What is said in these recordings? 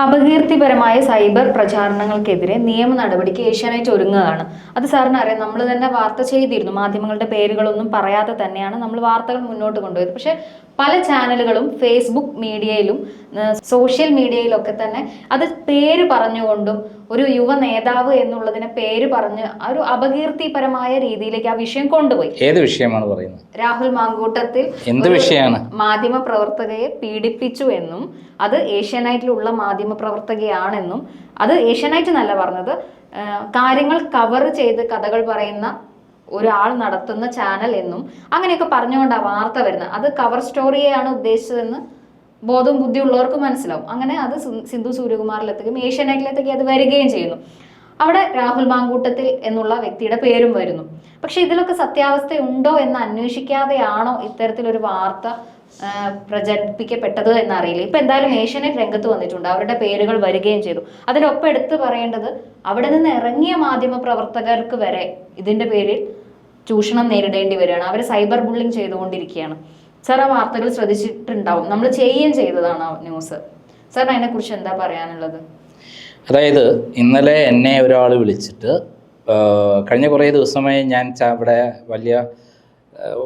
അപകീർത്തിപരമായ cyber പ്രചാരണങ്ങൾക്കെതിരെ നിയമ നടപടിക്ക് ഏഷ്യാനെറ്റ് ഒരുങ്ങുകയാണ്. അത് സാറിന് അറിയാം, നമ്മൾ തന്നെ വാർത്ത ചെയ്തിരുന്നു. മാധ്യമങ്ങളുടെ പേരുകളൊന്നും പറയാതെ തന്നെയാണ് നമ്മൾ വാർത്തകൾ മുന്നോട്ട് കൊണ്ടുപോയത്. പക്ഷെ പല ചാനലുകളും ഫേസ്ബുക്ക് മീഡിയയിലും സോഷ്യൽ മീഡിയയിലൊക്കെ തന്നെ അത് പേര് പറഞ്ഞുകൊണ്ടും ഒരു യുവ നേതാവ് എന്നുള്ളതിനെ പേര് പറഞ്ഞ് ഒരു അപകീർത്തിപരമായ രീതിയിലേക്ക് ആ വിഷയം കൊണ്ടുപോയി. ഏത് വിഷയമാണ് പറയുന്നത്? രാഹുൽ മാങ്കൂട്ടത്തിൽ എന്ത് വിഷയമാണ്? മാധ്യമ പ്രവർത്തകയെ പീഡിപ്പിച്ചു എന്നും അത് ഏഷ്യാനെറ്റിലുള്ള മാധ്യമ പ്രവർത്തകയാണെന്നും, അത് ഏഷ്യാനെറ്റ് എന്നല്ല പറഞ്ഞത്, കാര്യങ്ങൾ കവർ ചെയ്ത് കഥകൾ പറയുന്ന ഒരാൾ നടത്തുന്ന ചാനൽ എന്നും അങ്ങനെയൊക്കെ പറഞ്ഞുകൊണ്ടാണ് വാർത്ത വരുന്നത്. അത് കവർ സ്റ്റോറിയെയാണ് ഉദ്ദേശിച്ചതെന്ന് ബോധവും ബുദ്ധിയുള്ളവർക്ക് മനസ്സിലാവും. അങ്ങനെ അത് സിന്ധു സൂര്യകുമാറിലെത്തുകയും ഏഷ്യാനെറ്റിലെത്തുകയും അത് വരികയും ചെയ്യുന്നു. അവിടെ രാഹുൽ മാങ്കൂട്ടത്തിൽ എന്നുള്ള വ്യക്തിയുടെ പേരും വരുന്നു. പക്ഷെ ഇതിലൊക്കെ സത്യാവസ്ഥ ഉണ്ടോ എന്ന് അന്വേഷിക്കാതെയാണോ ഇത്തരത്തിലൊരു വാർത്ത പ്രചരിപ്പിക്കപ്പെട്ടത് എന്നറിയില്ല. ഇപ്പൊ എന്തായാലും ഏഷ്യാനെറ്റ് രംഗത്ത് വന്നിട്ടുണ്ട്, അവരുടെ പേരുകൾ വരികയും ചെയ്തു. അതിനൊപ്പം എടുത്തു പറയേണ്ടത്, അവിടെ നിന്ന് ഇറങ്ങിയ മാധ്യമ പ്രവർത്തകർക്ക് വരെ ഇതിന്റെ പേരിൽ ചൂഷണം നേരിടേണ്ടി വരികയാണ്. അവർ സൈബർ ബുള്ളിങ് ചെയ്തുകൊണ്ടിരിക്കുകയാണ്. സാർ ആ വാർത്തകൾ ശ്രദ്ധിച്ചിട്ടുണ്ടാവും, നമ്മൾ ചെയ്യുകയും ചെയ്തതാണ് ആ ന്യൂസ്. സാറിന് അതിനെ കുറിച്ച് എന്താ പറയാനുള്ളത്? അതായത് ഇന്നലെ എന്നെ ഒരാൾ വിളിച്ചിട്ട്, കഴിഞ്ഞ കുറേ ദിവസമായി ഞാൻ ഇവിടെ വലിയ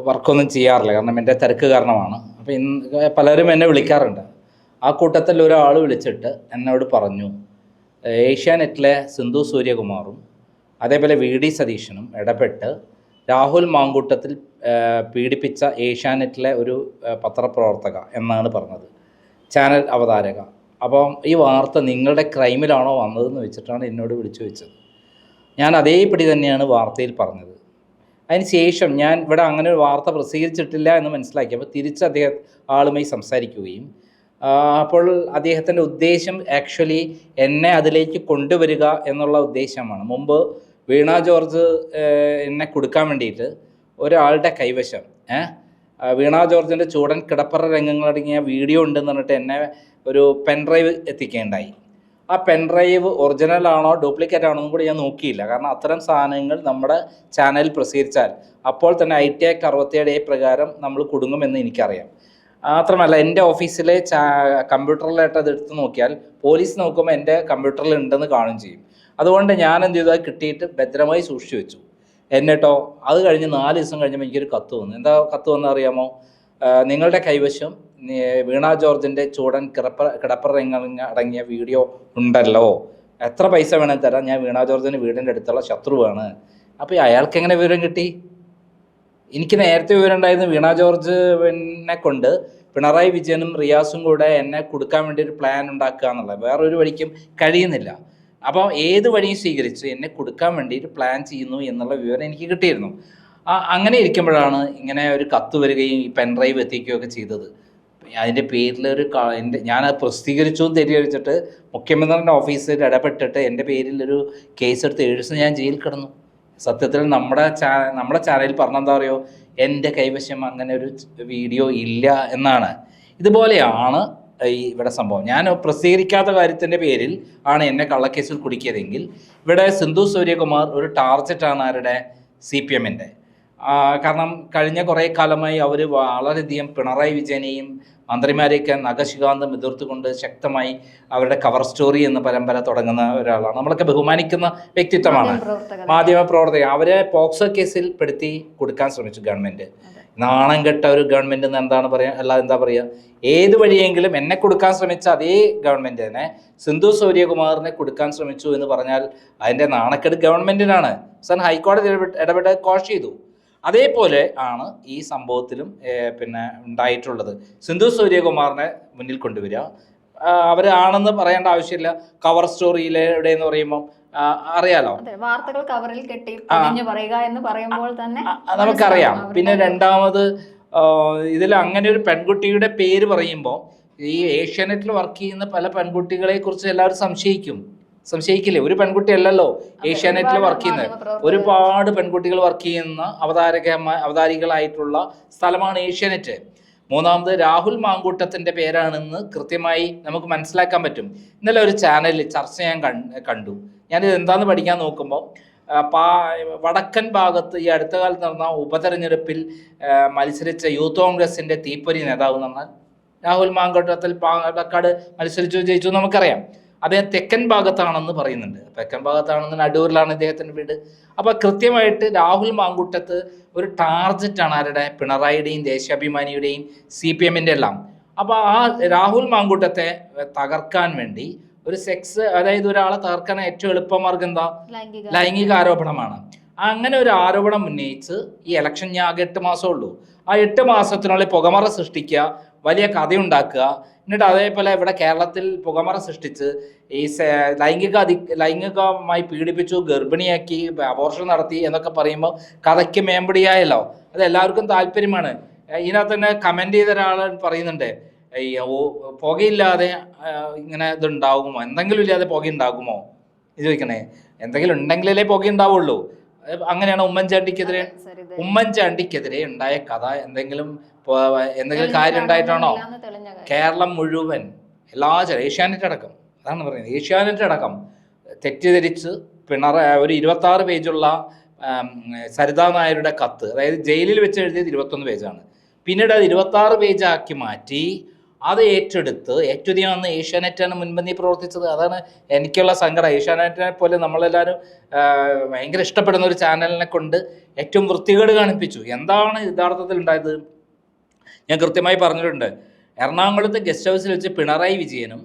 വർക്കൊന്നും ചെയ്യാറില്ല, കാരണം എൻ്റെ തിരക്ക് കാരണമാണ്. അപ്പോൾ പലരും എന്നെ വിളിക്കാറുണ്ട്. ആ കൂട്ടത്തിൽ ഒരാൾ വിളിച്ചിട്ട് എന്നോട് പറഞ്ഞു, ഏഷ്യാനെറ്റിലെ സിന്ധു സൂര്യകുമാറും അതേപോലെ VD സതീശനും ഇടപെട്ട് രാഹുൽ മാങ്കൂട്ടത്തിൽ പീഡിപ്പിച്ച ഏഷ്യാനെറ്റിലെ ഒരു പത്രപ്രവർത്തക എന്നാണ് പറഞ്ഞത്, ചാനൽ അവതാരക. അപ്പം ഈ വാർത്ത നിങ്ങളുടെ ക്രൈമിലാണോ വന്നതെന്ന് വെച്ചിട്ടാണ് എന്നോട് വിളിച്ചു വെച്ചത്. ഞാൻ അതേപടി തന്നെയാണ് വാർത്തയിൽ പറഞ്ഞത്. അതിന് ശേഷം ഞാൻ ഇവിടെ അങ്ങനെ ഒരു വാർത്ത പ്രസിദ്ധീകരിച്ചിട്ടില്ല എന്ന് മനസ്സിലാക്കിയപ്പോൾ തിരിച്ച് ആളുമായി സംസാരിക്കുകയും, അപ്പോൾ അദ്ദേഹത്തിൻ്റെ ഉദ്ദേശം ആക്ച്വലി എന്നെ അതിലേക്ക് കൊണ്ടുവരിക എന്നുള്ള ഉദ്ദേശമാണ്. മുമ്പ് വീണ ജോർജ് എന്നെ കൊടുക്കാൻ വേണ്ടിയിട്ട് ഒരാളുടെ കൈവശം വീണ ജോർജിൻ്റെ ചൂടൻ കിടപ്പറ രംഗങ്ങളടങ്ങിയ വീഡിയോ ഉണ്ടെന്ന് പറഞ്ഞിട്ട് എന്നെ ഒരു പെൻഡ്രൈവ് എത്തിക്കുകയുണ്ടായി. ആ പെൻഡ്രൈവ് ഒറിജിനൽ ആണോ ഡ്യൂപ്ലിക്കേറ്റ് ആണോ എന്നും കൂടി ഞാൻ നോക്കിയില്ല. കാരണം അത്തരം സാധനങ്ങൾ നമ്മുടെ ചാനലിൽ പ്രസിദ്ധീകരിച്ചാൽ അപ്പോൾ തന്നെ IT Act 67A പ്രകാരം നമ്മൾ കുടുങ്ങുമെന്ന് എനിക്കറിയാം. മാത്രമല്ല എൻ്റെ ഓഫീസിലെ കമ്പ്യൂട്ടറിലായിട്ട് അത് എടുത്ത് നോക്കിയാൽ പോലീസ് നോക്കുമ്പോൾ എൻ്റെ കമ്പ്യൂട്ടറിൽ ഉണ്ടെന്ന് കാണുകയും ചെയ്യും. അതുകൊണ്ട് ഞാൻ എന്ത് ചെയ്തു, അത് കിട്ടിയിട്ട് ഭദ്രമായി സൂക്ഷിച്ചു വെച്ചു. എന്നിട്ടോ അത് കഴിഞ്ഞ് 4 ദിവസം കഴിഞ്ഞപ്പോൾ എനിക്കൊരു കത്ത് വന്നു. എന്താ കത്ത് വന്നത് അറിയാമോ? നിങ്ങളുടെ കൈവശം വീണ ജോർജിൻ്റെ ചൂടൻ കിടപ്പറ അടങ്ങിയ വീഡിയോ ഉണ്ടല്ലോ, എത്ര പൈസ വേണമെങ്കിൽ തരാം, ഞാൻ വീണ ജോർജിൻ്റെ വീടിൻ്റെ അടുത്തുള്ള ശത്രുവാണ്. അപ്പോൾ അയാൾക്ക് എങ്ങനെ വിവരം കിട്ടി? എനിക്ക് നേരത്തെ വിവരം ഉണ്ടായിരുന്നു, വീണ ജോർജിനെ കൊണ്ട് പിണറായി വിജയനും റിയാസും കൂടെ എന്നെ കൊടുക്കാൻ വേണ്ടി ഒരു പ്ലാൻ ഉണ്ടാക്കുക എന്നുള്ളത്. വേറൊരു വഴിക്കും കഴിയുന്നില്ല. അപ്പോൾ ഏത് വഴിയും സ്വീകരിച്ച് എന്നെ കൊടുക്കാൻ വേണ്ടിയിട്ട് പ്ലാൻ ചെയ്യുന്നു എന്നുള്ള വിവരം എനിക്ക് കിട്ടിയിരുന്നു. അങ്ങനെ ഇരിക്കുമ്പോഴാണ് ഇങ്ങനെ ഒരു കത്ത് വരികയും ഈ പെൻഡ്രൈവ് എത്തിക്കുകയൊക്കെ ചെയ്തത്. അതിൻ്റെ പേരിൽ ഞാനത് പ്രസിദ്ധീകരിച്ചു തെറ്റിദ്ധരിച്ചിട്ട് മുഖ്യമന്ത്രിയുടെ ഓഫീസിൽ ഇടപെട്ടിട്ട് എൻ്റെ പേരിൽ ഒരു കേസെടുത്ത് 7 ദിവസം ഞാൻ ജയിലിൽ കിടന്നു. സത്യത്തിൽ നമ്മുടെ ചാനലിൽ പറഞ്ഞെന്താ പറയുമോ, എൻ്റെ കൈവശം അങ്ങനെ ഒരു വീഡിയോ ഇല്ല എന്നാണ്. ഇതുപോലെയാണ് ഇവിടെ സംഭവം. ഞാൻ പ്രസിദ്ധീകരിക്കാത്ത കാര്യത്തിൻ്റെ പേരിൽ ആണ് എന്നെ കള്ളക്കേസിൽ കുടുക്കിയതെങ്കിൽ ഇവിടെ സിന്ധു സൂര്യകുമാർ ഒരു ടാർജറ്റാണ് ആരുടെ? CPMൻ്റെ. കാരണം കഴിഞ്ഞ കുറേ കാലമായി അവർ വളരെയധികം പിണറായി വിജയനെയും മന്ത്രിമാരെയൊക്കെ നഖശികാന്തം എതിർത്തുകൊണ്ട് ശക്തമായി അവരുടെ കവർ സ്റ്റോറി എന്ന പരമ്പര തുടങ്ങുന്ന ഒരാളാണ്. നമ്മളൊക്കെ ബഹുമാനിക്കുന്ന വ്യക്തിത്വമാണ്, മാധ്യമ പ്രവർത്തകർ. അവരെ പോക്സോ കേസിൽ പെടുത്തി കൊടുക്കാൻ ശ്രമിച്ചു ഗവൺമെൻറ്. നാണം കെട്ട ഒരു ഗവൺമെൻറ് എന്ന് എന്താണ് പറയുക, അല്ലാതെ എന്താ പറയുക? ഏത് വഴിയെങ്കിലും എന്നെ കൊടുക്കാൻ ശ്രമിച്ച അതേ ഗവൺമെൻറ് തന്നെ സിന്ധു സൂര്യകുമാറിനെ കൊടുക്കാൻ ശ്രമിച്ചു എന്ന് പറഞ്ഞാൽ അതിൻ്റെ നാണക്കേട് ഗവൺമെൻറ്റിനാണ്. ഹൈക്കോടതി ഇടപെട്ട് കോഷ് ചെയ്തു. അതേപോലെ ആണ് ഈ സംഭവത്തിലും ഉണ്ടായിട്ടുള്ളത്. സിന്ധു സൂര്യകുമാറിനെ മുന്നിൽ കൊണ്ടുവരിക, അവരാണെന്ന് പറയേണ്ട ആവശ്യമില്ല. കവർ സ്റ്റോറിയിലൂടെ എന്ന് പറയുമ്പോൾ അറിയാലോ, വാർത്തകൾ കവറിൽ കെട്ടി പറയുക എന്ന് പറയുമ്പോൾ തന്നെ നമുക്കറിയാം. പിന്നെ രണ്ടാമത് ഇതിൽ അങ്ങനെ ഒരു പെൺകുട്ടിയുടെ പേര് പറയുമ്പോൾ ഈ ഏഷ്യാനെറ്റിൽ വർക്ക് ചെയ്യുന്ന പല പെൺകുട്ടികളെ കുറിച്ച് എല്ലാവരും സംശയിക്കില്ലേ? ഒരു പെൺകുട്ടി അല്ലല്ലോ ഏഷ്യാനെറ്റിൽ വർക്ക് ചെയ്യുന്നത്, ഒരുപാട് പെൺകുട്ടികൾ വർക്ക് ചെയ്യുന്ന അവതാരികളായിട്ടുള്ള സ്ഥലമാണ് ഏഷ്യാനെറ്റ്. മൂന്നാമത് രാഹുൽ മാങ്കൂട്ടത്തിൻ്റെ പേരാണെന്ന് കൃത്യമായി നമുക്ക് മനസ്സിലാക്കാൻ പറ്റും. ഇന്നലെ ഒരു ചാനലിൽ ചർച്ച ഞാൻ കണ്ടു. ഞാനിത് എന്താണെന്ന് പഠിക്കാൻ നോക്കുമ്പോൾ വടക്കൻ ഭാഗത്ത് ഈ അടുത്ത കാലത്ത് നടന്ന ഉപതെരഞ്ഞെടുപ്പിൽ മത്സരിച്ച യൂത്ത് കോൺഗ്രസിൻ്റെ തീപ്പൊരി നേതാവ് എന്ന് പറഞ്ഞാൽ രാഹുൽ മാങ്കൂട്ടത്തിൽ പാലക്കാട് മത്സരിച്ചു ജയിച്ചു നമുക്കറിയാം. അദ്ദേഹം തെക്കൻ ഭാഗത്താണെന്ന് പറയുന്നുണ്ട്. തെക്കൻ ഭാഗത്താണെന്ന് അടൂരിലാണ് ഇദ്ദേഹത്തിൻ്റെ വീട്. അപ്പോൾ കൃത്യമായിട്ട് രാഹുൽ മാങ്കൂട്ടത്ത് ഒരു ടാർജറ്റാണ് ആരുടെ? പിണറായിയുടെയും ദേശാഭിമാനിയുടെയും CPM-ൻ്റെ എല്ലാം. അപ്പോൾ ആ രാഹുൽ മാങ്കൂട്ടത്തെ തകർക്കാൻ വേണ്ടി ഒരു സെക്സ്, അതായത് ഒരാളെ തകർക്കാൻ ഏറ്റവും എളുപ്പമാർഗം എന്താ? ലൈംഗിക ആരോപണമാണ്. അങ്ങനെ ഒരു ആരോപണം ഉന്നയിച്ച് ഈ ഇലക്ഷൻ ഞാൻ ആകെ 8 മാസമേ ഉള്ളൂ. ആ 8 മാസത്തിനുള്ളിൽ പുകമറ സൃഷ്ടിക്കുക, വലിയ കഥയുണ്ടാക്കുക, എന്നിട്ട് അതേപോലെ ഇവിടെ കേരളത്തിൽ പുകമറ സൃഷ്ടിച്ച് ഈ ലൈംഗികമായി പീഡിപ്പിച്ചു, ഗർഭിണിയാക്കി, അബോർഷൻ നടത്തി എന്നൊക്കെ പറയുമ്പോൾ കഥയ്ക്ക് മേമ്പടിയായല്ലോ. അത് എല്ലാവർക്കും താല്പര്യമാണ്. ഇതിനകത്ത് തന്നെ കമൻറ്റ് ചെയ്ത ഒരാൾ പറയുന്നുണ്ട്, പുകയില്ലാതെ ഇങ്ങനെ ഇതുണ്ടാകുമോ, എന്തെങ്കിലും ഇല്ലാതെ പുക ഉണ്ടാകുമോ ഇത് ചോദിക്കണേ. എന്തെങ്കിലും ഉണ്ടെങ്കിലല്ലേ പുക ഉണ്ടാവുള്ളൂ. അങ്ങനെയാണ് ഉമ്മൻചാണ്ടിക്കെതിരെ ഉണ്ടായ കഥ എന്തെങ്കിലും കാര്യം ഉണ്ടായിട്ടാണോ? കേരളം മുഴുവൻ ഏഷ്യാനെറ്റ് അടക്കം, അതാണ് പറയുന്നത്, ഏഷ്യാനെറ്റ് അടക്കം തെറ്റിദ്ധരിച്ച് ഒരു 26 പേജുള്ള സരിതാ നായരുടെ കത്ത്, അതായത് ജയിലിൽ വെച്ച് എഴുതിയത് 21 പേജാണ്, പിന്നീട് അത് 26 പേജാക്കി മാറ്റി അത് ഏറ്റവും അന്ന് ഏഷ്യാനെറ്റാണ് മുൻപന്തി പ്രവർത്തിച്ചത്. അതാണ് എനിക്കുള്ള സങ്കടം. ഏഷ്യാനെറ്റിനെ പോലെ നമ്മളെല്ലാവരും ഭയങ്കര ഇഷ്ടപ്പെടുന്ന ഒരു ചാനലിനെ കൊണ്ട് ഏറ്റവും വൃത്തികേട് കാണിപ്പിച്ചു. എന്താണ് യഥാർത്ഥത്തിൽ ഉണ്ടായത്? ഞാൻ കൃത്യമായി പറഞ്ഞിട്ടുണ്ട്. എറണാകുളത്ത് ഗസ്റ്റ് ഹൗസിൽ വെച്ച് പിണറായി വിജയനും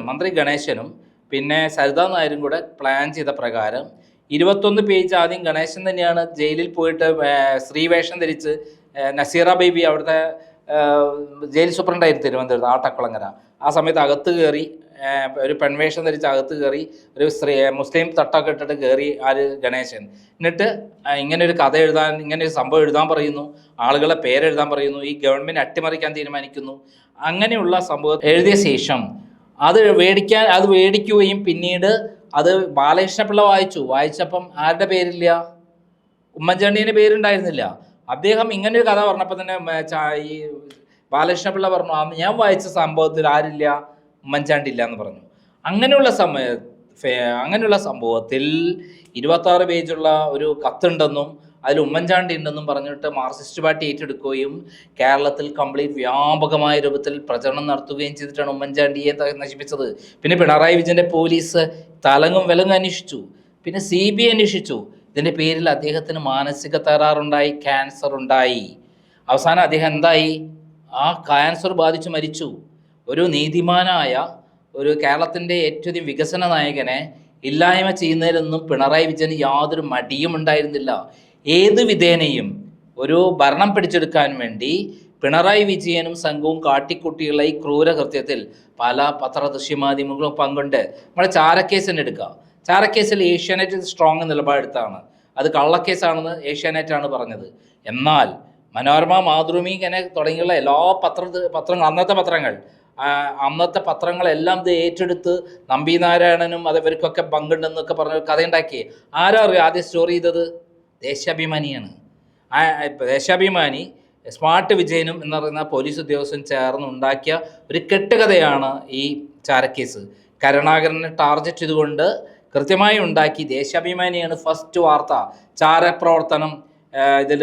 മന്ത്രി ഗണേശനും പിന്നെ സരിതാ നായരും കൂടെ പ്ലാൻ ചെയ്ത പ്രകാരം 21 പേജ് ആദ്യം ഗണേശൻ തന്നെയാണ് ജയിലിൽ പോയിട്ട് സ്ത്രീവേഷം ധരിച്ച്, നസീറ ബേബി അവിടുത്തെ ജയിൽ സൂപ്രണ്ടായിരുന്നു തിരുവനന്തപുരത്ത് ആട്ടക്കുളങ്ങര, ആ സമയത്ത് അകത്ത് കയറി ഒരു പെൺവേഷം ധരിച്ച് അകത്ത് കയറി ഒരു മുസ്ലിം തട്ടൊക്കെ ഇട്ടിട്ട് കയറി ഗണേശൻ. എന്നിട്ട് ഇങ്ങനെ ഒരു കഥ എഴുതാൻ, ഇങ്ങനെ ഒരു സംഭവം എഴുതാൻ പറയുന്നു, ആളുകളെ പേരെഴുതാൻ പറയുന്നു, ഈ ഗവൺമെൻറ് അട്ടിമറിക്കാൻ തീരുമാനിക്കുന്നു. അങ്ങനെയുള്ള സംഭവം എഴുതിയ ശേഷം അത് മേടിക്കുകയും പിന്നീട് അത് ബാലകൃഷ്ണപിള്ള വായിച്ചപ്പം ആരുടെ പേരില്ല? ഉമ്മൻചാണ്ടീൻ്റെ പേരുണ്ടായിരുന്നില്ല. അദ്ദേഹം ഇങ്ങനൊരു കഥ പറഞ്ഞപ്പോൾ തന്നെ ഈ ബാലകൃഷ്ണപിള്ള പറഞ്ഞു, ഞാൻ വായിച്ച സംഭവത്തിൽ ആരില്ല? ഉമ്മൻചാണ്ടി ഇല്ല എന്ന് പറഞ്ഞു. അങ്ങനെയുള്ള സംഭവത്തിൽ 26 പേജുള്ള ഒരു കത്തുണ്ടെന്നും അതിൽ ഉമ്മൻചാണ്ടി ഉണ്ടെന്നും പറഞ്ഞിട്ട് മാർക്സിസ്റ്റ് പാർട്ടി ഏറ്റെടുക്കുകയും കേരളത്തിൽ കംപ്ലീറ്റ് വ്യാപകമായ രൂപത്തിൽ പ്രചരണം നടത്തുകയും ചെയ്തിട്ടാണ് ഉമ്മൻചാണ്ടിയെ നശിപ്പിച്ചത്. പിന്നെ പിണറായി വിജയൻ്റെ പോലീസ് തലങ്ങും വിലങ്ങും അന്വേഷിച്ചു, പിന്നെ CBI അന്വേഷിച്ചു. ഇതിൻ്റെ പേരിൽ അദ്ദേഹത്തിന് മാനസിക തകരാറുണ്ടായി, ക്യാൻസർ ഉണ്ടായി. അവസാനം അദ്ദേഹം എന്തായി? ആ ക്യാൻസർ ബാധിച്ചു മരിച്ചു. ഒരു നീതിമാനായ ഒരു കേരളത്തിൻ്റെ ഏറ്റവും വികസന നായകനെ ഇല്ലായ്മ ചെയ്യുന്നതിലൊന്നും പിണറായി വിജയന് യാതൊരു മടിയും ഉണ്ടായിരുന്നില്ല. ഏത് വിധേനയും ഒരു ഭരണം പിടിച്ചെടുക്കാൻ വേണ്ടി പിണറായി വിജയനും സംഘവും കാട്ടിക്കുട്ടിയുള്ള ഈ ക്രൂരകൃത്യത്തിൽ പല പത്രദൃശ്യമാധ്യമങ്ങളും പങ്കുണ്ട്. നമ്മുടെ ചാരക്കേസ് തന്നെ എടുക്കുക. ചാരക്കേസിൽ ഏഷ്യാനെറ്റ് സ്ട്രോങ് നിലപാടെടുത്താണ്. അത് കള്ളക്കേസാണെന്ന് ഏഷ്യാനെറ്റാണ് പറഞ്ഞത്. എന്നാൽ മനോരമ, മാതൃഭൂമി ഇങ്ങനെ തുടങ്ങിയുള്ള എല്ലാ അന്നത്തെ പത്രങ്ങളെല്ലാം ഇത് ഏറ്റെടുത്ത് നമ്പി നാരായണനും അതവർക്കൊക്കെ പങ്കുണ്ടെന്നൊക്കെ പറഞ്ഞ കഥയുണ്ടാക്കി. ആരാ അറിയാം ആദ്യം സ്റ്റോറി ചെയ്തത്? ദേശാഭിമാനിയാണ്. ദേശാഭിമാനി സ്മാർട്ട് വിജയനും എന്ന് പറയുന്ന പോലീസ് ഉദ്യോഗസ്ഥൻ ചേർന്ന് ഉണ്ടാക്കിയ ഒരു കെട്ടുകഥയാണ് ഈ ചാരക്കേസ്. കരുണാകരനെ ടാർഗറ്റ് ചെയ്തുകൊണ്ട് കൃത്യമായി ഉണ്ടാക്കി. ദേശാഭിമാനിയാണ് ഫസ്റ്റ് വാർത്ത. ചാരപ്രവർത്തനം, ഇതിൽ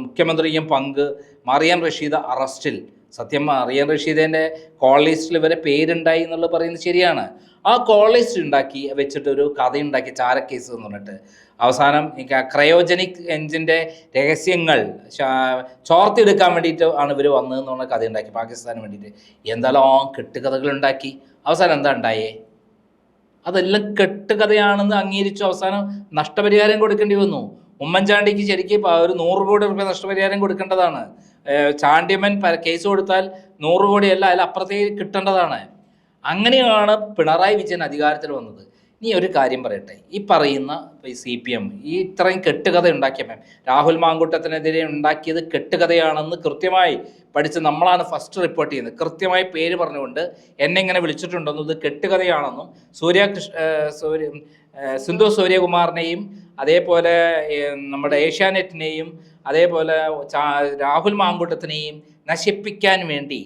മുഖ്യമന്ത്രിയും പങ്ക്, മറിയം റഷീദ അറസ്റ്റിൽ. സത്യം മറിയം റഷീദിൻ്റെ കോൾ ലിസ്റ്റിൽ ഇവരെ പേരുണ്ടായി എന്നുള്ളത് പറയുന്നത് ശരിയാണ്. ആ കോൾ ലിസ്റ്റ് ഉണ്ടാക്കി വെച്ചിട്ടൊരു കഥയുണ്ടാക്കി, ചാരക്കേസ് എന്ന് പറഞ്ഞിട്ട്. അവസാനം ക്രയോജനിക് എഞ്ചിൻ്റെ രഹസ്യങ്ങൾ ചോർത്തെടുക്കാൻ വേണ്ടിയിട്ട് ആണ് ഇവർ വന്നതെന്നുള്ള കഥയുണ്ടാക്കി പാകിസ്ഥാന് വേണ്ടിയിട്ട്. എന്തെല്ലാം കെട്ടുകഥകളുണ്ടാക്കി. അവസാനം എന്താ ഉണ്ടായേ? അതെല്ലാം കെട്ടുകഥയാണെന്ന് അംഗീകരിച്ചു. അവസാനം നഷ്ടപരിഹാരം കൊടുക്കേണ്ടി വന്നു. ഉമ്മൻചാണ്ടിക്ക് ശരിക്കും ഒരു 100 കോടി രൂപ നഷ്ടപരിഹാരം കൊടുക്കേണ്ടതാണ്. ചാണ്ടിയമ്മൻ കേസ് കൊടുത്താൽ 100 കോടിയല്ല, അതിൽ അപ്പുറത്തേക്ക് കിട്ടേണ്ടതാണ്. അങ്ങനെയാണ് പിണറായി വിജയൻ അധികാരത്തിൽ വന്നത്. ഇനി ഒരു കാര്യം പറയട്ടെ, ഈ പറയുന്ന CPM ഈ ഇത്രയും കെട്ടുകഥ ഉണ്ടാക്കിയപ്പം രാഹുൽ മാങ്കൂട്ടത്തിനെതിരെ ഉണ്ടാക്കിയത് കെട്ടുകഥയാണെന്ന് കൃത്യമായി പഠിച്ച് നമ്മളാണ് ഫസ്റ്റ് റിപ്പോർട്ട് ചെയ്യുന്നത്. കൃത്യമായി പേര് പറഞ്ഞുകൊണ്ട് എന്നെ ഇങ്ങനെ വിളിച്ചിട്ടുണ്ടെന്നും ഇത് കെട്ടുകഥയാണെന്നും സിന്ധു സൂര്യകുമാറിനെയും അതേപോലെ നമ്മുടെ ഏഷ്യാനെറ്റിനെയും അതേപോലെ രാഹുൽ മാങ്കൂട്ടത്തിനെയും നശിപ്പിക്കാൻ വേണ്ടി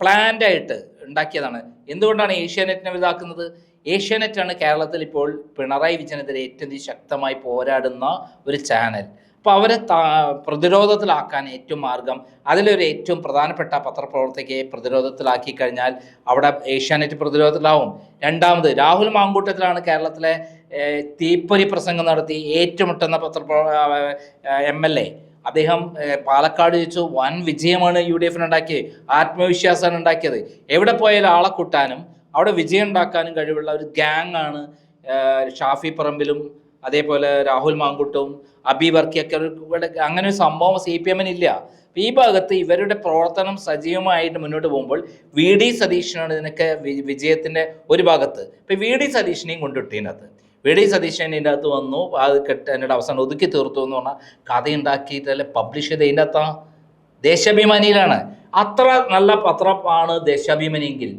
പ്ലാൻഡായിട്ട് ഉണ്ടാക്കിയതാണ്. എന്തുകൊണ്ടാണ് ഏഷ്യാനെറ്റിനെ ഇതാക്കുന്നത്? ഏഷ്യാനെറ്റാണ് കേരളത്തിൽ ഇപ്പോൾ പിണറായി വിജയനെതിരെ ഏറ്റവും ശക്തമായി പോരാടുന്ന ഒരു ചാനൽ. അപ്പോൾ അവരെ പ്രതിരോധത്തിലാക്കാൻ ഏറ്റവും മാർഗം, അതിലൊരു ഏറ്റവും പ്രധാനപ്പെട്ട പത്രപ്രവർത്തകയെ പ്രതിരോധത്തിലാക്കി കഴിഞ്ഞാൽ അവിടെ ഏഷ്യാനെറ്റ് പ്രതിരോധത്തിലാവും. രണ്ടാമത് രാഹുൽ മാങ്കൂട്ടത്തിലാണ് കേരളത്തിലെ തീപ്പൊരി പ്രസംഗം നടത്തി ഏറ്റുമുട്ടുന്ന MLA. അദ്ദേഹം പാലക്കാട് വെച്ചു വൻ വിജയമാണ് UDF ഉണ്ടാക്കിയത്, ആത്മവിശ്വാസമാണ് ഉണ്ടാക്കിയത്. എവിടെ പോയാലും ആളെ കൂട്ടാനും അവിടെ വിജയം ഉണ്ടാക്കാനും കഴിവുള്ള ഒരു ഗ്യാങ് ആണ് ഷാഫി പറമ്പിലും അതേപോലെ രാഹുൽ മാങ്കൂട്ടവും അബി വർക്കിയൊക്കെ. അങ്ങനെ ഒരു സംഭവം CPM ഇല്ല. ഈ ഭാഗത്ത് ഇവരുടെ പ്രവർത്തനം സജീവമായിട്ട് മുന്നോട്ട് പോകുമ്പോൾ VD സതീശനാണ് ഇതിനൊക്കെ വിജയത്തിൻ്റെ ഒരു ഭാഗത്ത്. ഇപ്പം VD സതീശനെയും കൊണ്ടിട്ടതിനകത്ത് VD സതീശൻ ഇതിൻ്റെ അകത്ത് വന്നു, അത് എന്നോട് അവസാനം ഒതുക്കി തീർത്തു എന്ന് പറഞ്ഞാൽ കഥ ഉണ്ടാക്കിയിട്ടല്ലേ പബ്ലിഷ് ചെയ്ത് ഇതിൻ്റെ അകത്താ ദേശാഭിമാനിയിലാണ്. അത്ര നല്ല പത്രമാണ് ദേശാഭിമാനിയെങ്കിൽ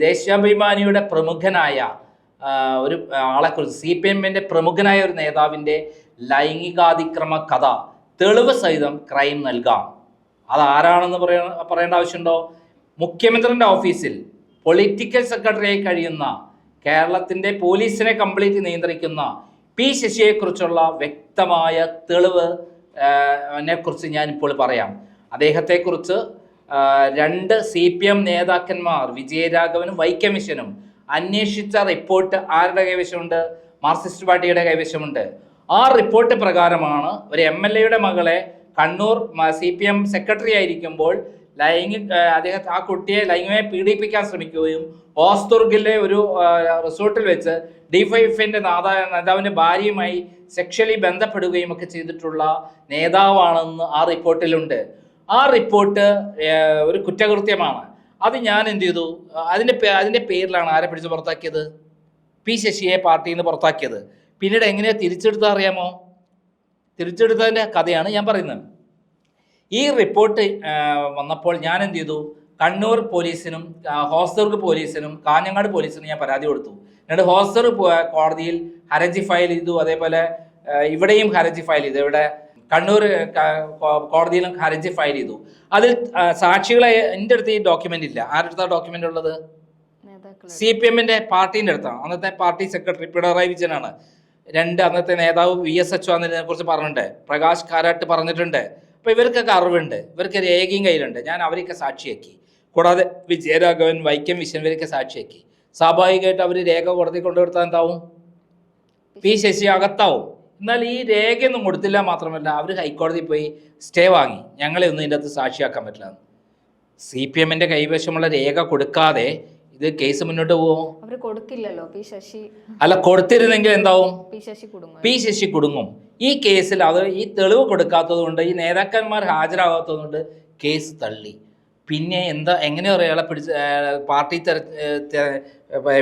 ദേശാഭിമാനിയുടെ പ്രമുഖനായ ഒരു ആളെക്കുറിച്ച് CPM-ന്റെ പ്രമുഖനായ ഒരു നേതാവിൻ്റെ ലൈംഗികാതിക്രമ കഥ തെളിവ് സഹിതം ക്രൈം നൽകാം. അതാരാണെന്ന് പറയേണ്ട ആവശ്യമുണ്ടോ? മുഖ്യമന്ത്രിയുടെ ഓഫീസിൽ പൊളിറ്റിക്കൽ സെക്രട്ടറിയായി കഴിയുന്ന കേരളത്തിൻ്റെ പോലീസിനെ കംപ്ലീറ്റ് നിയന്ത്രിക്കുന്ന P. ശശിയെക്കുറിച്ചുള്ള വ്യക്തമായ തെളിവ് കുറിച്ച് ഞാനിപ്പോൾ പറയാം. അദ്ദേഹത്തെക്കുറിച്ച് 2 CPM നേതാക്കന്മാർ വിജയരാഘവനും വൈക്കം വിശ്വനും അന്വേഷിച്ച റിപ്പോർട്ട് ആരുടെ കൈവശമുണ്ട്? മാർക്സിസ്റ്റ് പാർട്ടിയുടെ കൈവശമുണ്ട്. ആ റിപ്പോർട്ട് പ്രകാരമാണ് ഒരു MLA-യുടെ മകളെ കണ്ണൂർ CPM സെക്രട്ടറി ആയിരിക്കുമ്പോൾ ആ കുട്ടിയെ ലൈംഗികമായി പീഡിപ്പിക്കാൻ ശ്രമിക്കുകയും ഓസ്തുർഗിലെ ഒരു റിസോർട്ടിൽ വെച്ച് D5-ന്റെ നേതാവിൻ്റെ ഭാര്യയുമായി സെക്ഷലി ബന്ധപ്പെടുകയും ഒക്കെ ചെയ്തിട്ടുള്ള നേതാവാണെന്ന് ആ റിപ്പോർട്ടിലുണ്ട്. ആ റിപ്പോർട്ട് ഒരു കുറ്റകൃത്യമാണ്. അത് ഞാൻ എന്ത് ചെയ്തു, അതിൻ്റെ പേരിലാണ് ആരെ പിടിച്ച് പുറത്താക്കിയത്? P. ശശിയെ പാർട്ടിയിൽ നിന്ന് പുറത്താക്കിയത്. പിന്നീട് എങ്ങനെയാണ് തിരിച്ചെടുത്താൽ അറിയാമോ? തിരിച്ചെടുത്തതിൻ്റെ കഥയാണ് ഞാൻ പറയുന്നത്. ഈ റിപ്പോർട്ട് വന്നപ്പോൾ ഞാൻ എന്ത് ചെയ്തു, കണ്ണൂർ പോലീസിനും ഹോസ്ദുർഗ് പോലീസിനും കാഞ്ഞങ്ങാട് പോലീസിനും ഞാൻ പരാതി കൊടുത്തു. എന്നിട്ട് ഹോസ്ദുർഗ് കോടതിയിൽ ഹർജി ഫയൽ ചെയ്തു, അതേപോലെ ഇവിടെയും ഹർജി ഫയൽ ചെയ്തു. ഇവിടെ കണ്ണൂർ കോടതിയിലും ഹർജി ഫയൽ ചെയ്തു. അതിൽ സാക്ഷികളെ എൻ്റെ അടുത്ത് ഈ ഡോക്യുമെൻ്റ് ഇല്ല. ആരുടെ അടുത്താണ് ഡോക്യുമെൻ്റ് ഉള്ളത്? CPM-ന്റെ പാർട്ടീൻ്റെ അടുത്താണ്. അന്നത്തെ പാർട്ടി സെക്രട്ടറി പിണറായി വിജയനാണ്. 2 അന്നത്തെ നേതാവ് VSH അതിനെക്കുറിച്ച് പറഞ്ഞിട്ടുണ്ട്, പ്രകാശ് കാരാട്ട് പറഞ്ഞിട്ടുണ്ട്. അപ്പോൾ ഇവർക്കൊക്കെ അറിവുണ്ട്, ഇവർക്ക് രേഖയും കയ്യിലുണ്ട്. ഞാൻ അവരെയൊക്കെ സാക്ഷിയാക്കി. കൂടാതെ വിജയരാഘവൻ, വൈക്കം വിശ്വൻ ഇവരൊക്കെ സാക്ഷിയാക്കി. സ്വാഭാവികമായിട്ട് അവർ രേഖ കോടതി കൊണ്ടുകൊടുത്താൽ എന്താവും? P. ശശി അകത്താവും. എന്നാൽ ഈ രേഖയൊന്നും കൊടുത്തില്ല, മാത്രമല്ല അവർ ഹൈക്കോടതിയിൽ പോയി സ്റ്റേ വാങ്ങി, ഞങ്ങളെ ഒന്നും ഇതിൻ്റെ അകത്ത് സാക്ഷിയാക്കാൻ പറ്റില്ല. CPM-ന്റെ കൈവശമുള്ള രേഖ കൊടുക്കാതെ ഇത് കേസ് മുന്നോട്ട് പോകുമോ? അവർ കൊടുക്കില്ലല്ലോ. P. ശശി അല്ല, കൊടുത്തിരുന്നെങ്കിൽ എന്താവും? P. ശശി കുടുങ്ങും. ഈ കേസിൽ അത് ഈ തെളിവ് കൊടുക്കാത്തത് കൊണ്ട്, ഈ നേതാക്കന്മാർ ഹാജരാകാത്തത് കൊണ്ട് കേസ് തള്ളി. പിന്നെ എങ്ങനെയോ അയാളെ പിടിച്ച് പാർട്ടി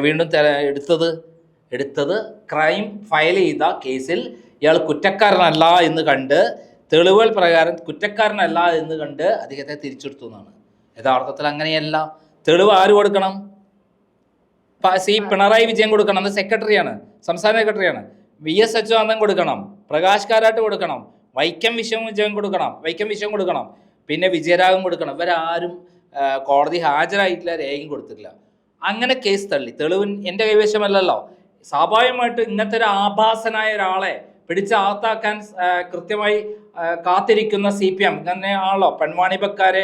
വീണ്ടും എടുത്തത് ക്രൈം ഫയൽ ചെയ്ത കേസിൽ ഇയാൾ കുറ്റക്കാരനല്ല എന്ന് കണ്ട്, തെളിവുകൾ പ്രകാരം കുറ്റക്കാരനല്ല എന്ന് കണ്ട് അദ്ദേഹത്തെ തിരിച്ചെടുത്തു എന്നാണ്. യഥാർത്ഥത്തിൽ അങ്ങനെയല്ല. തെളിവ് ആര് കൊടുക്കണം? പിണറായി വിജയൻ കൊടുക്കണം. അത് സെക്രട്ടറിയാണ്, സംസ്ഥാന സെക്രട്ടറിയാണ്. VSH കൊടുക്കണം, പ്രകാശ് കാരാട്ട് കൊടുക്കണം, വൈക്കം വിശ്വൻ കൊടുക്കണം, പിന്നെ വിജയരാഘവൻ കൊടുക്കണം. ഇവരാരും കോടതി ഹാജരായിട്ടില്ല, രേഖയും കൊടുത്തിട്ടില്ല. അങ്ങനെ കേസ് തള്ളി. തെളിവ് എൻ്റെ കൈവശമല്ലല്ലോ. സ്വാഭാവികമായിട്ട് ഇങ്ങനത്തെ ഒരു ആഭാസനായ ഒരാളെ പിടിച്ച് അകത്താക്കാൻ കൃത്യമായി കാത്തിരിക്കുന്ന CPM അങ്ങനെയാണല്ലോ പെൺവാണിഭക്കാരെ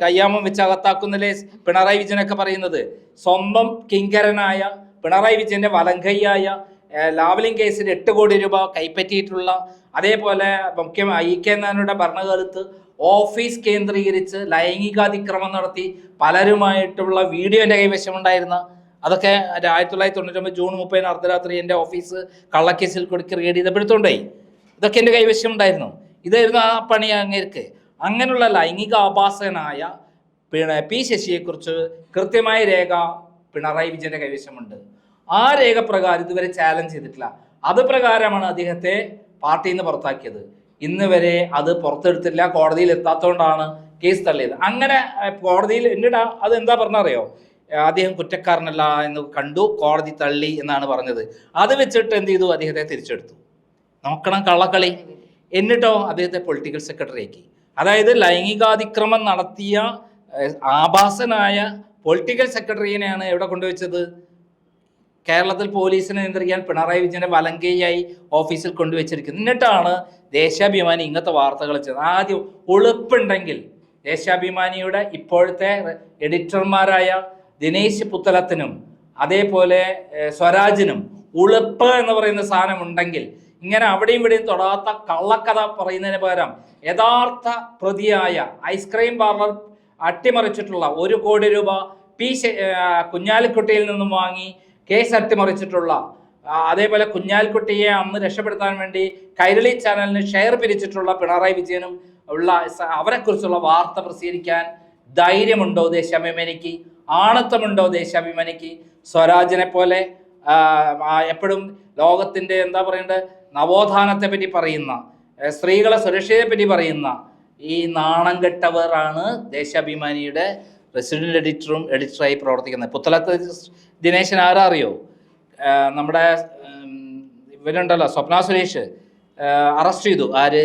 കയ്യാമം വെച്ച് അകത്താക്കുന്നതിലെ പിണറായി വിജയനൊക്കെ പറയുന്നത്. സ്വന്തം കിങ്കരനായ പിണറായി വിജയൻ്റെ വലങ്കയ്യായ ലാവലിംഗ് കേസിൽ 8 കോടി രൂപ കൈപ്പറ്റിയിട്ടുള്ള, അതേപോലെ IK നായരുടെ ഭരണകാലത്ത് ഓഫീസ് കേന്ദ്രീകരിച്ച് ലൈംഗികാതിക്രമം നടത്തി പലരുമായിട്ടുള്ള വീഡിയോ എൻ്റെ കൈവശമുണ്ടായിരുന്ന, അതൊക്കെ 1999 ജൂൺ 30 അർദ്ധരാത്രി എൻ്റെ ഓഫീസ് കള്ളക്കേസിൽ കൊടുക്കി റെയ്ഡ് ചെയ്തപ്പെടുത്തോണ്ടായി. ഇതൊക്കെ എൻ്റെ കൈവശം ഉണ്ടായിരുന്നു. ഇതായിരുന്നു ആ പണി അങ്ങേർക്ക്. അങ്ങനെയുള്ള ലൈംഗിക ആഭാസനായ P. ശശിയെക്കുറിച്ച് കൃത്യമായ രേഖ പിണറായി വിജയൻ്റെ കൈവശമുണ്ട്. ആ രേഖ പ്രകാരം ഇതുവരെ ചാലഞ്ച് ചെയ്തിട്ടില്ല. അത് പ്രകാരമാണ് അദ്ദേഹത്തെ പാർട്ടിയിൽ നിന്ന് പുറത്താക്കിയത്. ഇന്ന് വരെ അത് പുറത്തെടുത്തില്ല, കോടതിയിൽ എത്താത്തതുകൊണ്ടാണ് കേസ് തള്ളിയത്. അങ്ങനെ കോടതിയിൽ എന്നിട്ട് അത് എന്താ പറഞ്ഞറിയോ? അദ്ദേഹം കുറ്റക്കാരനല്ല എന്ന് കണ്ടു, കോടതി തള്ളി എന്നാണ് പറഞ്ഞത്. അത് വെച്ചിട്ട് എന്ത് ചെയ്തു? അദ്ദേഹത്തെ തിരിച്ചെടുത്തു. നോക്കണം കള്ളക്കളി. എന്നിട്ടോ അദ്ദേഹത്തെ പൊളിറ്റിക്കൽ സെക്രട്ടറി ആക്കി. അതായത് ലൈംഗികാതിക്രമം നടത്തിയ ആഭാസനായ പൊളിറ്റിക്കൽ സെക്രട്ടറിയെയാണ് എവിടെ കൊണ്ടുവച്ചത്? കേരളത്തിൽ പോലീസിനെ നിയന്ത്രിക്കാൻ പിണറായി വിജയന്റെ വലങ്കയായി ഓഫീസിൽ കൊണ്ടുവച്ചിരിക്കുന്നത്. എന്നിട്ടാണ് ദേശാഭിമാനി ഇങ്ങനത്തെ വാർത്തകൾ ചെയ്തത്. ആദ്യം ഉളുപ്പുണ്ടെങ്കിൽ ദേശാഭിമാനിയുടെ ഇപ്പോഴത്തെ എഡിറ്റർമാരായ ദിനേശ് പുത്തലത്തിനും അതേപോലെ സ്വരാജിനും ഉളുപ്പ് എന്ന് പറയുന്ന സാധനം ഉണ്ടെങ്കിൽ ഇങ്ങനെ അവിടെയും ഇവിടെയും തൊടാത്ത കള്ളക്കഥ പറയുന്നതിന് പകരം യഥാർത്ഥ പ്രതിയായ ഐസ്ക്രീം പാർലർ അട്ടിമറിച്ചിട്ടുള്ള 1 കോടി രൂപ കുഞ്ഞാലിക്കുട്ടിയിൽ നിന്നും വാങ്ങി കേസ് അട്ടിമറിച്ചിട്ടുള്ള, അതേപോലെ കുഞ്ഞാലിക്കുട്ടിയെ അന്ന് രക്ഷപ്പെടുത്താൻ വേണ്ടി കൈരളി ചാനലിന് ഷെയർ പിരിച്ചിട്ടുള്ള പിണറായി വിജയനും ഉള്ള അവരെക്കുറിച്ചുള്ള വാർത്ത പ്രസിദ്ധീകരിക്കാൻ ധൈര്യമുണ്ടോ ദേശാഭിമാനിക്ക്? ആണത്തമുണ്ടോ ദേശാഭിമാനിക്ക്? സ്വരാജിനെ പോലെ എപ്പോഴും ലോകത്തിൻ്റെ എന്താ പറയേണ്ടത് നവോത്ഥാനത്തെ പറ്റി പറയുന്ന, സ്ത്രീകളെ സുരക്ഷയെ പറ്റി പറയുന്ന ഈ നാണം കെട്ടവരാണ് ദേശാഭിമാനിയുടെ റെസിഡന്റ് എഡിറ്ററായി പ്രവർത്തിക്കുന്നത്. പുത്തലത്ത് ദിനേശൻ ആരാ അറിയോ? നമ്മുടെ ഇവരുണ്ടല്ലോ, സ്വപ്ന സുരേഷ് അറസ്റ്റ് ചെയ്തു. ആര്?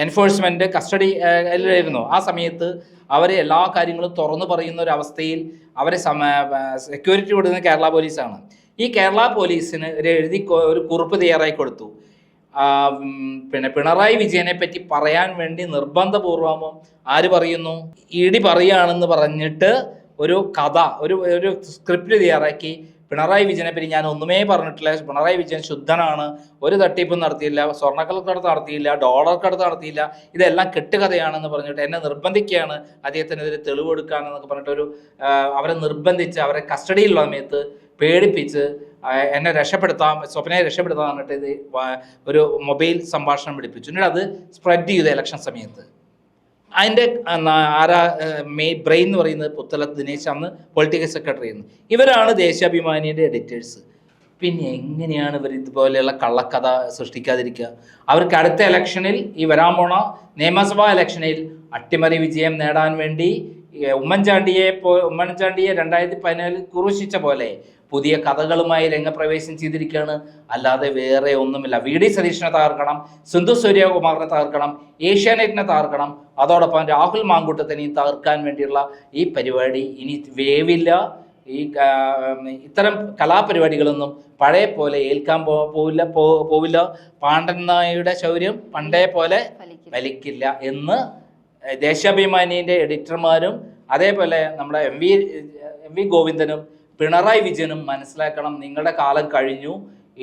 എൻഫോഴ്സ്മെന്റ് കസ്റ്റഡിയിലായിരുന്നു. ആ സമയത്ത് അവർ എല്ലാ കാര്യങ്ങളും തുറന്നു പറയുന്ന ഒരു അവസ്ഥയിൽ അവരെ സെക്യൂരിറ്റി കൊടുക്കുന്ന കേരള പോലീസാണ്. ഈ കേരള പോലീസിന് ഒരു കുറിപ്പ് തയ്യാറായി കൊടുത്തു. പിന്നെ പിണറായി വിജയനെ പറ്റി പറയാൻ വേണ്ടി നിർബന്ധപൂർവമോ ആര് പറയുന്നു? ED പറയുകയാണെന്ന് പറഞ്ഞിട്ട് ഒരു കഥ, ഒരു സ്ക്രിപ്റ്റ് തയ്യാറാക്കി പിണറായി വിജയനെ പറ്റി ഞാൻ ഒന്നുമേ പറഞ്ഞിട്ടില്ല, പിണറായി വിജയൻ ശുദ്ധനാണ്, ഒരു തട്ടിപ്പും നടത്തിയില്ല, സ്വർണ്ണക്കടത്ത് നടത്തിയില്ല, ഡോളർ കടത്ത് നടത്തിയില്ല, ഇതെല്ലാം കെട്ടുകഥയാണെന്ന് പറഞ്ഞിട്ട് എന്നെ നിർബന്ധിക്കുകയാണ് അദ്ദേഹത്തിനെതിരെ തെളിവ് കൊടുക്കാനെന്നൊക്കെ പറഞ്ഞിട്ടൊരു അവരെ നിർബന്ധിച്ച് അവരെ കസ്റ്റഡിയിലുള്ള സമയത്ത് പേടിപ്പിച്ച് എന്നെ സ്വപ്നയെ രക്ഷപ്പെടുത്താൻ പറഞ്ഞിട്ട് ഇത് ഒരു മൊബൈൽ സംഭാഷണം പിടിപ്പിച്ചു. എന്നിട്ട് അത് സ്പ്രെഡ് ചെയ്തു ഇലക്ഷൻ സമയത്ത്. അതിൻ്റെ ബ്രെയിൻ എന്ന് പറയുന്നത് പുത്തലത്ത് ദിനേശ്, അന്ന് പൊളിറ്റിക്കൽ സെക്രട്ടറി ആയിരുന്നു. ഇവരാണ് ദേശാഭിമാനിയുടെ എഡിറ്റേഴ്സ്. പിന്നെ എങ്ങനെയാണ് ഇവർ ഇതുപോലെയുള്ള കള്ളക്കഥ സൃഷ്ടിക്കാതിരിക്കുക? അവർക്ക് അടുത്ത ഇലക്ഷനിൽ, ഈ വരാൻ പോണ നിയമസഭാ ഇലക്ഷനിൽ അട്ടിമറി വിജയം നേടാൻ വേണ്ടി ഉമ്മൻചാണ്ടിയെ 2014 കുറിശിച്ച പോലെ പുതിയ കഥകളുമായി രംഗപ്രവേശം ചെയ്തിരിക്കുകയാണ്. അല്ലാതെ വേറെ ഒന്നുമില്ല. VD സതീഷിനെ തകർക്കണം, സിന്ധു സൂര്യകുമാറിനെ തകർക്കണം, ഏഷ്യാനെറ്റിനെ തകർക്കണം, അതോടൊപ്പം രാഹുൽ മാങ്കൂട്ടത്തിനെയും തകർക്കാൻ വേണ്ടിയുള്ള ഈ പരിപാടി ഇനി വേവില്ല. ഈ ഇത്തരം കലാപരിപാടികളൊന്നും പഴയ പോലെ ഏൽക്കാൻ പോവില്ല. പാണ്ഡൻ നായയുടെ ശൗര്യം പണ്ടേ പോലെ വലിക്കില്ല എന്ന് ദേശാഭിമാനിയുടെ എഡിറ്റർമാരും അതേപോലെ നമ്മുടെ എം വി ഗോവിന്ദനും പിണറായി വിജയനും മനസ്സിലാക്കണം. നിങ്ങളുടെ കാലം കഴിഞ്ഞു.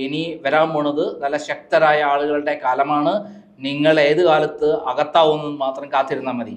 ഇനി വരാൻ പോണത് നല്ല ശക്തരായ ആളുകളുടെ കാലമാണ്. നിങ്ങൾ ഏത് കാലത്ത് അകത്താവുമെന്ന് മാത്രം കാത്തിരുന്നാൽ മതി.